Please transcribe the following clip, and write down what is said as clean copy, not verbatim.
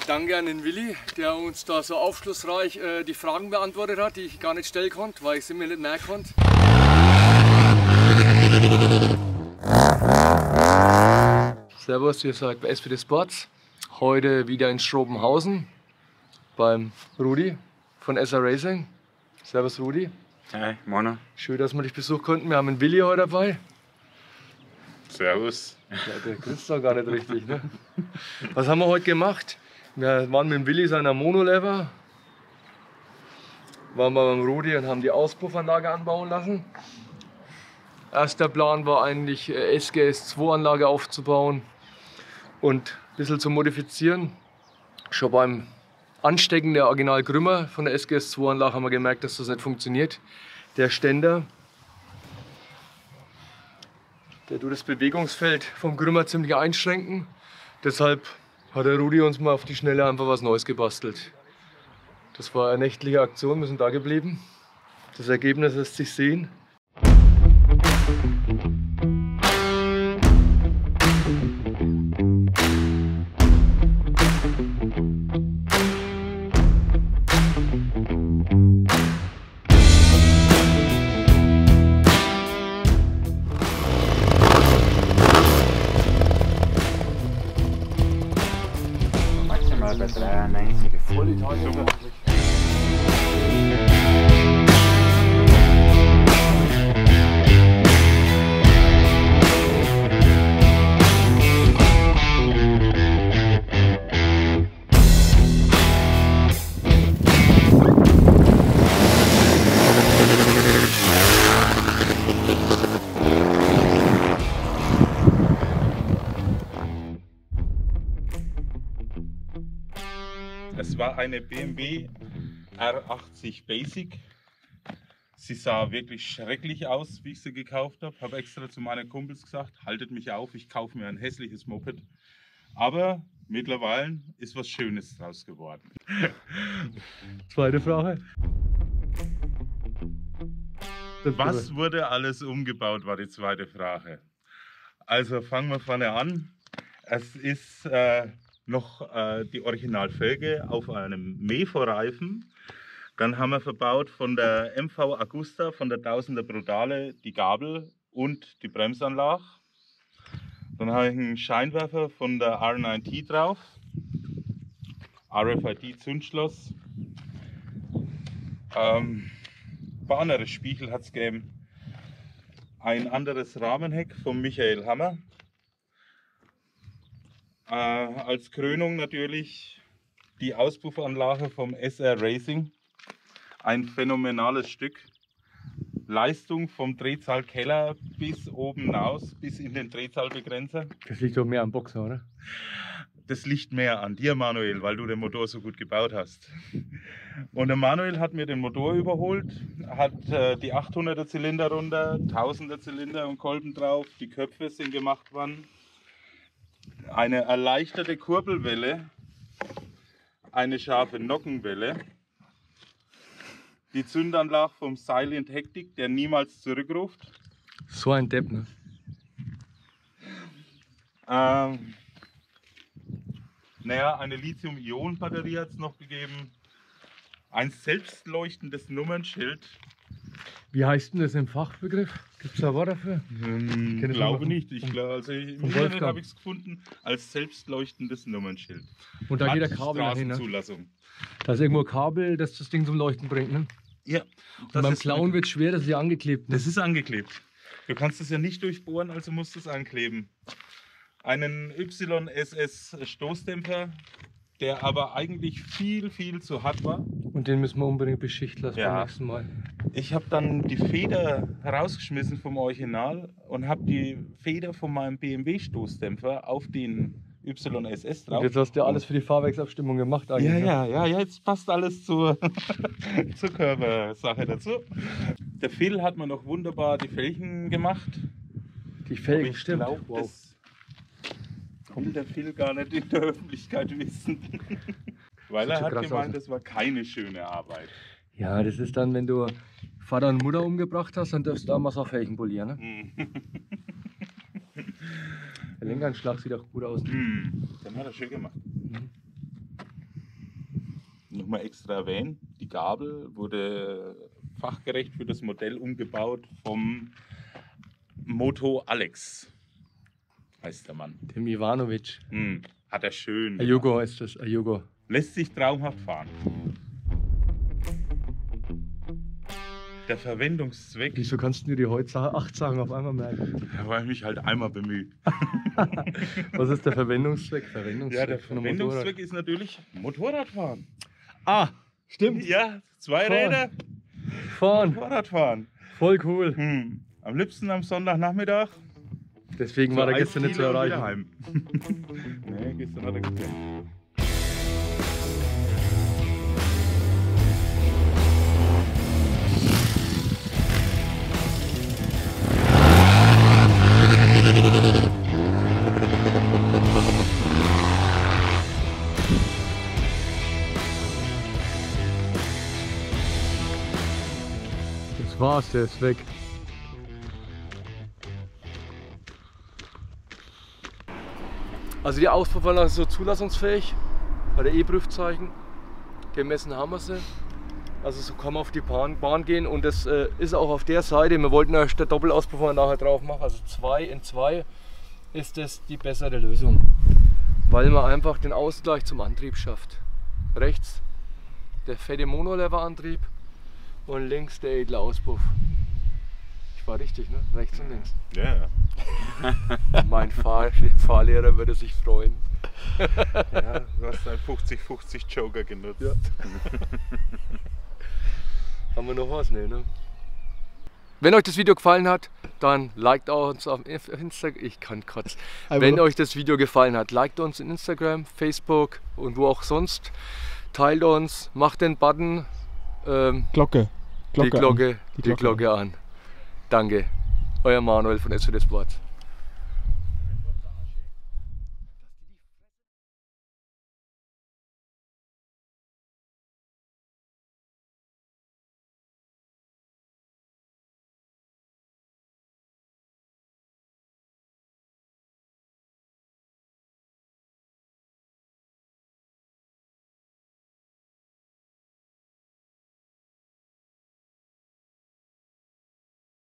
Danke an den Willi, der uns da so aufschlussreich die Fragen beantwortet hat, die ich gar nicht stellen konnte, weil ich sie mir nicht merken konnte. Servus, hier sagt SVD Sports. Heute wieder in Schrobenhausen beim Rudi von SR Racing. Servus Rudi. Hi, Mono. Schön, dass wir dich besuchen konnten. Wir haben einen Willi heute dabei. Servus. Ja, der grüßt doch gar nicht richtig, ne? Was haben wir heute gemacht? Wir waren mit dem Willi seiner Monolever. Waren wir beim Rudi und haben die Auspuffanlage anbauen lassen. Erster Plan war eigentlich SGS-2-Anlage aufzubauen und ein bisschen zu modifizieren. Schon beim Anstecken der Original-Grümmer von der SGS-2-Anlage haben wir gemerkt, dass das nicht funktioniert. Der Ständer, der tut das Bewegungsfeld vom Grümmer ziemlich einschränken. Deshalb hat der Rudi uns mal auf die Schnelle einfach was Neues gebastelt. Das war eine nächtliche Aktion, wir sind da geblieben. Das Ergebnis lässt sich sehen. Maximal bei 93. Voll Italien. Es war eine BMW R80 Basic. Sie sah wirklich schrecklich aus, wie ich sie gekauft habe. Habe extra zu meinen Kumpels gesagt, haltet mich auf, ich kaufe mir ein hässliches Moped. Aber mittlerweile ist was Schönes draus geworden. Zweite Frage. Was wurde alles umgebaut, war die zweite Frage. Also fangen wir vorne an. Es ist noch die Originalfelge auf einem Mevo-Reifen. Dann haben wir verbaut von der MV Agusta, von der 1000er Brutale, die Gabel und die Bremsanlage. Dann habe ich einen Scheinwerfer von der R9T drauf. RFID Zündschloss. Ein paar andere Spiegel hat es gegeben. Ein anderes Rahmenheck von Michael Hammer. Als Krönung natürlich die Auspuffanlage vom SR Racing. Ein phänomenales Stück. Leistung vom Drehzahlkeller bis oben hinaus, bis in den Drehzahlbegrenzer. Das liegt doch mehr am Boxer, oder? Das liegt mehr an dir, Manuel, weil du den Motor so gut gebaut hast. Und der Manuel hat mir den Motor überholt, hat die 800er Zylinder runter, 1000er Zylinder und Kolben drauf, die Köpfe sind gemacht worden. Eine erleichterte Kurbelwelle, eine scharfe Nockenwelle, die Zündanlage vom Silent Hectic, der niemals zurückruft. So ein Depp, ne? Naja, eine Lithium-Ionen-Batterie hat es noch gegeben, ein selbstleuchtendes Nummernschild. Wie heißt denn das im Fachbegriff? Gibt es da ein Wort dafür? Ich glaube nicht. Ich glaube, also im Internet habe ich es gefunden als selbstleuchtendes Nummernschild. Und da geht der Kabel dahin, ne? Da ist irgendwo ein Kabel, das das Ding zum Leuchten bringt, ne? Ja. Und beim Klauen wird es schwer, das ist ja angeklebt. Ne? Das ist angeklebt. Du kannst es ja nicht durchbohren, also musst du es ankleben. Einen YSS Stoßdämpfer, der aber eigentlich viel zu hart war. Und den müssen wir unbedingt beschichten lassen beim nächsten Mal. Ich habe dann die Feder rausgeschmissen vom Original und habe die Feder von meinem BMW Stoßdämpfer auf den YSS drauf. Und jetzt hast du ja alles für die Fahrwerksabstimmung gemacht eigentlich. Ja, jetzt passt alles zur Körpersache dazu. Der Phil hat mir noch wunderbar die Felgen gemacht. Die Felgen, stimmt. Glaub, wow. Das will der Phil gar nicht in der Öffentlichkeit wissen. Weil er hat gemeint, das war keine schöne Arbeit. Ja, das ist dann, wenn du Vater und Mutter umgebracht hast, dann darfst du da mal so Felgen polieren. Ne? Der Lenkanschlag sieht auch gut aus. Den hat er schön gemacht. nochmal extra erwähnen, die Gabel wurde fachgerecht für das Modell umgebaut vom Moto Alex, heißt der Mann. Dem Ivanovic. Hat er schön. Ayugo ist das, Ayugo. Lässt sich traumhaft fahren. Der Verwendungszweck. Wieso kannst du dir heute 8 Sachen auf einmal merken? Ja, weil ich mich halt einmal bemühe. Was ist der Verwendungszweck? Ja, der Verwendungszweck ist natürlich Motorradfahren. Ah, stimmt. Ja, 2 Räder. Fahren. Motorradfahren. Voll cool. Am liebsten am Sonntagnachmittag. Deswegen war er gestern nicht zu erreichen. Nee, gestern hat er gepennt. Das war's, der ist weg. Also die Auspuffanlage ist so zulassungsfähig, hat der E-Prüfzeichen, gemessen haben wir sie. Also so kann man auf die Bahn gehen und das ist auch auf der Seite, wir wollten erst der Doppelauspuff nachher drauf machen, also 2 in 2 ist das die bessere Lösung. Weil man einfach den Ausgleich zum Antrieb schafft. Rechts der fette Monolever-Antrieb und links der edle Auspuff. Ich war richtig, ne? Rechts und links. Ja. Mein Fahrlehrer würde sich freuen. Ja, du hast einen 50-50 Joker genutzt. Ja. Haben wir noch was? Nee, ne? Wenn euch das Video gefallen hat, dann liked uns auf Instagram. Ich kann kotzen. Wenn euch das Video gefallen hat, liked uns in Instagram, Facebook und wo auch sonst. Teilt uns, macht den Button. Die Glocke an. Danke. Euer Manuel von SOD Sports.